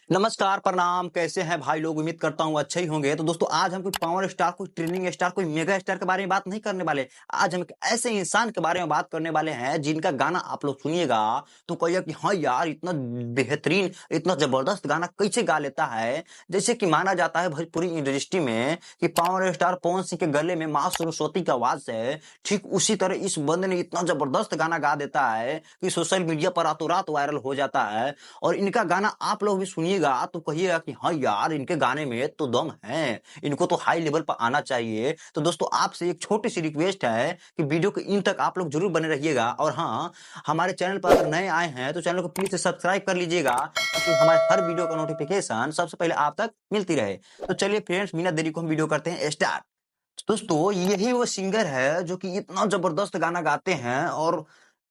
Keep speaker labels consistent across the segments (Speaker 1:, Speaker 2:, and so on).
Speaker 1: नमस्कार, प्रणाम। कैसे हैं भाई लोग? उम्मीद करता हूँ अच्छे ही होंगे। तो दोस्तों आज हम कोई पावर स्टार, कोई ट्रेंडिंग स्टार, कोई मेगा स्टार के बारे में बात नहीं करने वाले। आज हम एक ऐसे इंसान के बारे में बात करने वाले हैं जिनका गाना आप लोग सुनिएगा तो कहिएगा कि हाँ यार, इतना बेहतरीन, इतना जबरदस्त गाना कैसे गा लेता है। जैसे कि माना जाता है भोजपुरी इंडस्ट्री में कि पावर स्टार पवन सिंह के गले में माँ सरस्वती की आवाज है, ठीक उसी तरह इस बंदे ने इतना जबरदस्त गाना गा देता है कि सोशल मीडिया पर रातों रात वायरल हो जाता है। और इनका गाना आप लोग भी सुनिएगा तो कहिएगा कि हाँ यार, इनके गाने में तो दम है, इनको तो हाई लेवल पर आना चाहिए। तो दोस्तों आपसे एक छोटी सी रिक्वेस्ट है कि वीडियो के इन तक आप लोग जरूर बने रहिएगा। और हाँ, हमारे चैनल पर अगर नए आए हैं तो चैनल को प्लीज सब्सक्राइब कर लीजिएगा ताकि हमारे हर वीडियो का नोटिफिकेशन सबसे पहले आप तक मिलती रहे। तो चलिए फ्रेंड्स, बिना देरी को हम वीडियो करते हैं स्टार्ट। दोस्तों यही वो सिंगर है जो कि इतना जबरदस्त गाना गाते हैं और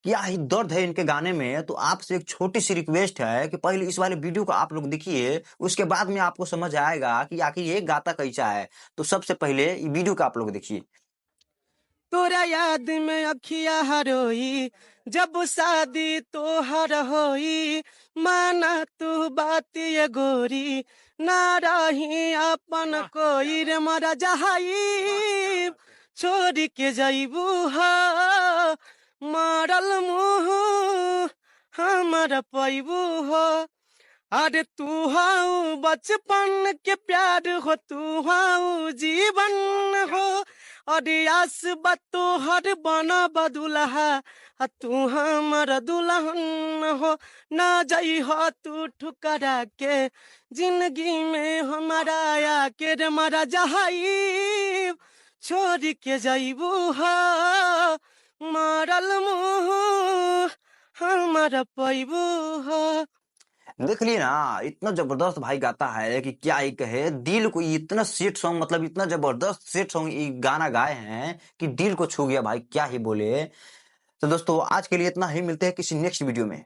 Speaker 1: क्या ही दर्द है इनके गाने में। तो आपसे एक छोटी सी रिक्वेस्ट है कि पहले इस वाले वीडियो को आप लोग देखिए, उसके बाद में आपको समझ आएगा कि आखिर ये गाता कैसा है। तो सबसे पहले ये वीडियो को आप लोग देखिए।
Speaker 2: तोरा याद में अखिया हरोई, जब शादी तोहर होई। माना तू बात ये गोरी, ना रही अपन कोई रे मरा जहाई। छोड़ के जईबू हो, मरल मुँह हमर पैबू हो। अरे तू हाउ बचपन के प्यार हो, तू हाउ जीवन हो। अरे आस बतो हर बना बदुलहा, तू हमर दुल्हन हो। ना जई हो तू ठुकरा के, जिंदगी में हमारा आके रे मरा जहाई। छोड़ के जईबू हो, मरल मुँह हमर पैबू हो।
Speaker 1: देख लिए ना, इतना जबरदस्त भाई गाता है कि क्या ही कहे। दिल को इतना सेट सॉन्ग, मतलब इतना जबरदस्त सेट सॉन्ग ये गाना गाए हैं कि दिल को छू गया भाई, क्या ही बोले। तो दोस्तों आज के लिए इतना ही, मिलते हैं किसी नेक्स्ट वीडियो में।